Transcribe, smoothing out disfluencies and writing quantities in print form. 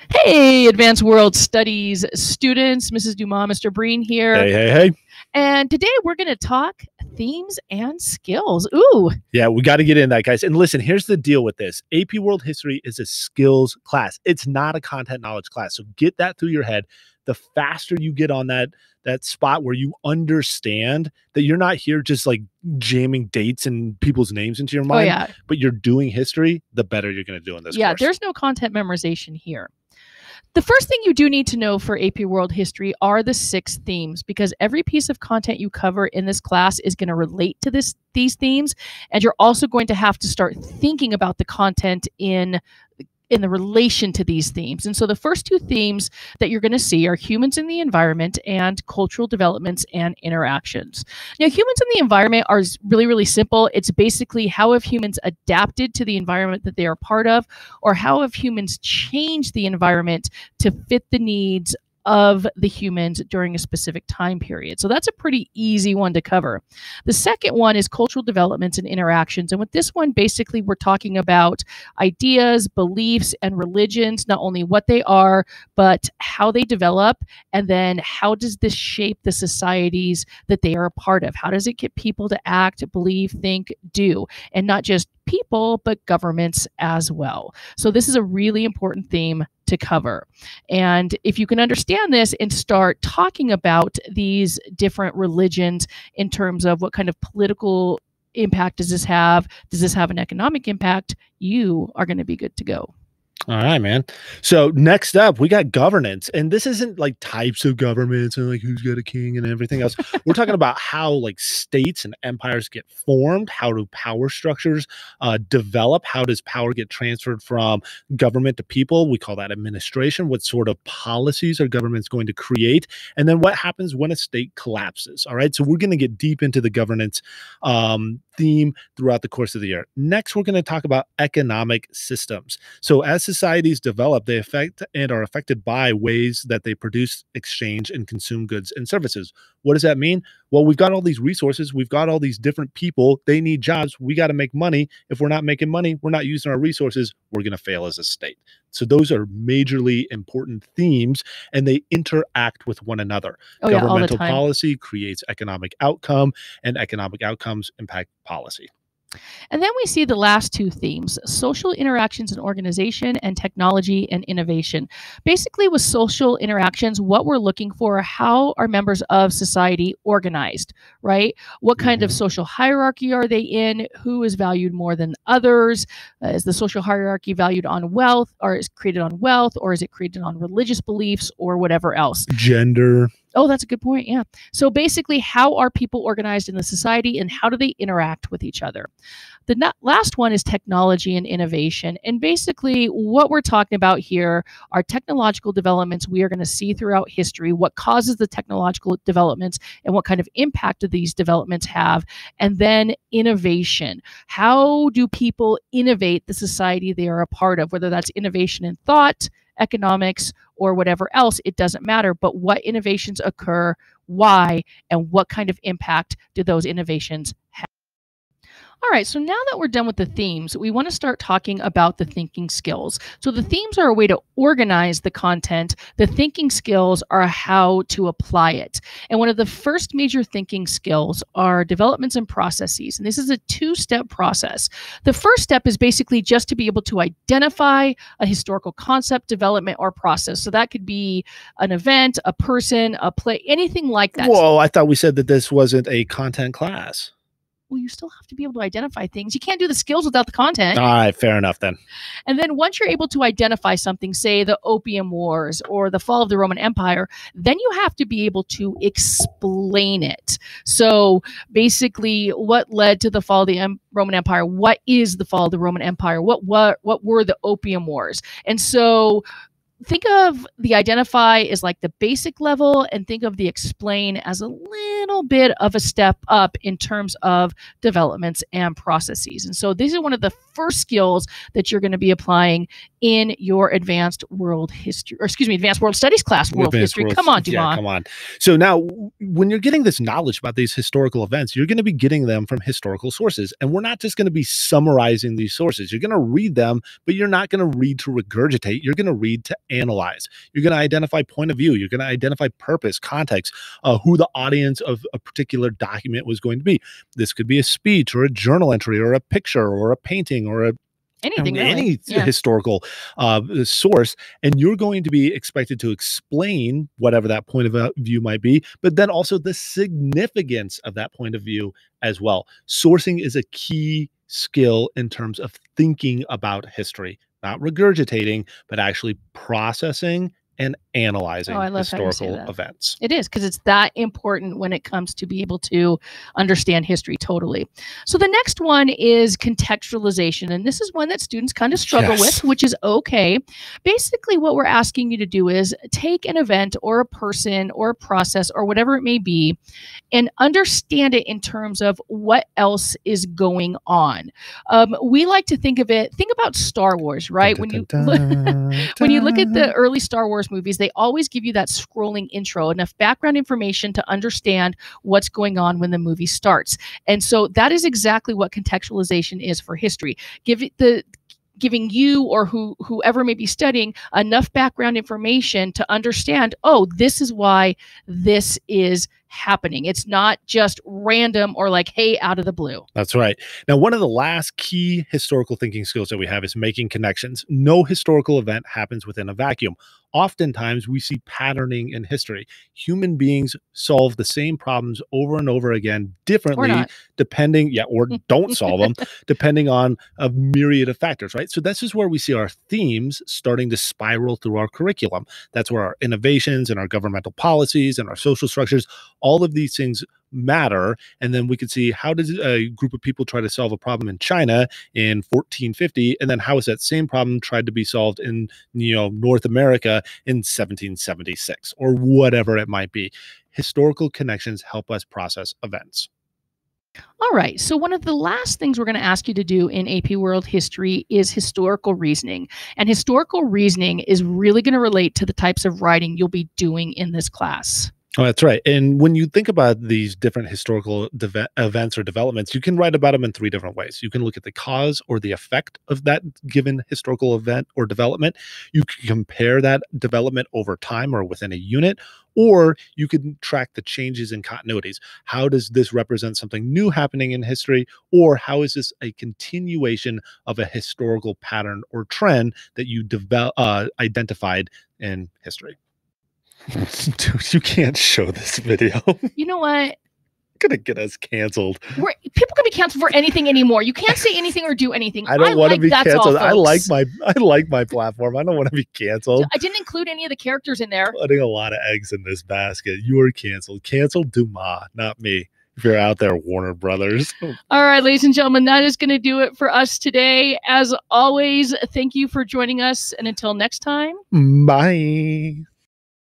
Hey, Advanced World Studies students, Mrs. Dumas, Mr. Breen here. Hey, hey, hey. And today we're going to talk themes and skills. Ooh. Yeah, we got to get in that, guys. And listen, here's the deal with this. AP World History is a skills class. It's not a content knowledge class. So get that through your head. The faster you get on that spot where you understand that you're not here just like jamming dates and people's names into your mind, but you're doing history, the better you're going to do in this course. There's no content memorization here. The first thing you do need to know for AP World History are the 6 themes, because every piece of content you cover in this class is going to relate to these themes, and you're also going to have to start thinking about the content in the relation to these themes. And so the first 2 themes that you're going to see are humans in the environment and cultural developments and interactions. Now, humans in the environment are really, really simple. It's basically how have humans adapted to the environment that they are part of, or how have humans changed the environment to fit the needs of the humans during a specific time period. So that's a pretty easy one to cover. The second one is cultural developments and interactions. And with this one, basically, we're talking about ideas, beliefs, and religions, not only what they are, but how they develop. And then how does this shape the societies that they are a part of? How does it get people to act, believe, think, do? And not just people, but governments as well. So this is a really important theme to cover. And if you can understand this and start talking about these different religions in terms of what kind of political impact does this have an economic impact, you are going to be good to go. All right, man. So next up, we got governance. And this isn't like types of governments and like who's got a king and everything else. We're talking about how like states and empires get formed. How do power structures develop? How does power get transferred from government to people? We call that administration. What sort of policies are governments going to create? And then what happens when a state collapses? All right. So we're going to get deep into the governance theme throughout the course of the year. Next, we're going to talk about economic systems. So as societies develop, they affect and are affected by ways that they produce, exchange, and consume goods and services. What does that mean? Well, we've got all these resources. We've got all these different people. They need jobs. We got to make money. If we're not making money, we're not using our resources, we're going to fail as a state. So those are majorly important themes, and they interact with one another. Governmental policy creates economic outcome, and economic outcomes impact policy. And then we see the last 2 themes: social interactions and organization, and technology and innovation. Basically, with social interactions, what we're looking for, how are members of society organized, right? What kind of social hierarchy are they in? Who is valued more than others? Is the social hierarchy valued on wealth, or is created on wealth, or is it created on religious beliefs, or whatever else? Gender. Oh, that's a good point. Yeah. So basically, how are people organized in the society, and how do they interact with each other? The last one is technology and innovation. And basically, what we're talking about here are technological developments we are going to see throughout history, what causes the technological developments and what kind of impact do these developments have. And then innovation. How do people innovate the society they are a part of, whether that's innovation in thought, economics, or whatever else, it doesn't matter. But what innovations occur, why, and what kind of impact do those innovations have? All right, so now that we're done with the themes, we want to start talking about the thinking skills. So the themes are a way to organize the content. The thinking skills are how to apply it. And one of the first major thinking skills are developments and processes. And this is a 2-step process. The first step is basically just to be able to identify a historical concept, development, or process. So that could be an event, a person, a play, anything like that. Whoa, I thought we said that this wasn't a content class. Well, you still have to be able to identify things. You can't do the skills without the content. All right, fair enough then. And then once you're able to identify something, say the Opium Wars or the fall of the Roman Empire, then you have to be able to explain it. So basically, what led to the fall of the Roman Empire? What is the fall of the Roman Empire? What were the Opium Wars? And so think of the identify as like the basic level, and think of the explain as a little bit of a step up in terms of developments and processes. And so these are one of the first skills that you're going to be applying in your advanced world history, or excuse me, advanced world studies class, world history. Come on, Dumas. Yeah, come on. So now when you're getting this knowledge about these historical events, you're going to be getting them from historical sources. And we're not just going to be summarizing these sources. You're going to read them, but you're not going to read to regurgitate. You're going to read to analyze. You're going to identify point of view. You're going to identify purpose, context, who the audience of a particular document was going to be. This could be a speech or a journal entry or a picture or a painting or anything really. any historical source, and you're going to be expected to explain whatever that point of view might be, but then also the significance of that point of view as well. Sourcing is a key skill in terms of thinking about history, not regurgitating, but actually processing and analyzing historical events. It is, because it's that important when it comes to be able to understand history totally. So the next one is contextualization. And this is one that students kind of struggle with, which is okay. Basically, what we're asking you to do is take an event or a person or a process or whatever it may be and understand it in terms of what else is going on. We like to think about Star Wars, right? When you look at the early Star Wars movies, they always give you that scrolling intro, enough background information to understand what's going on when the movie starts. And so that is exactly what contextualization is for history. Giving you or whoever may be studying enough background information to understand, oh, this is why this is happening. It's not just random or like, hey, out of the blue. That's right. Now, one of the last key historical thinking skills that we have is making connections. No historical event happens within a vacuum. Oftentimes, we see patterning in history. Human beings solve the same problems over and over again differently, depending, or don't solve them, depending on a myriad of factors, right? So this is where we see our themes starting to spiral through our curriculum. That's where our innovations and our governmental policies and our social structures, all of these things matter. And then we could see, how does a group of people try to solve a problem in China in 1450, and then how is that same problem tried to be solved in North America in 1776 or whatever it might be. Historical connections help us process events. All right. So one of the last things we're going to ask you to do in AP World History is historical reasoning. And historical reasoning is really going to relate to the types of writing you'll be doing in this class. Oh, that's right. And when you think about these different historical events or developments, you can write about them in three different ways. You can look at the cause or the effect of that given historical event or development. You can compare that development over time or within a unit, or you can track the changes in continuities. How does this represent something new happening in history, or how is this a continuation of a historical pattern or trend that you identified in history? Dude, you can't show this video. You know what? Gonna get us canceled. People can be canceled for anything anymore. You can't say anything or do anything. I don't want to be canceled. I like my platform. I don't want to be canceled. I didn't include any of the characters in there. Putting a lot of eggs in this basket. You are canceled. Cancel Dumas, not me. If you're out there, Warner Brothers. All right, ladies and gentlemen, that is going to do it for us today. As always, thank you for joining us. And until next time. Bye.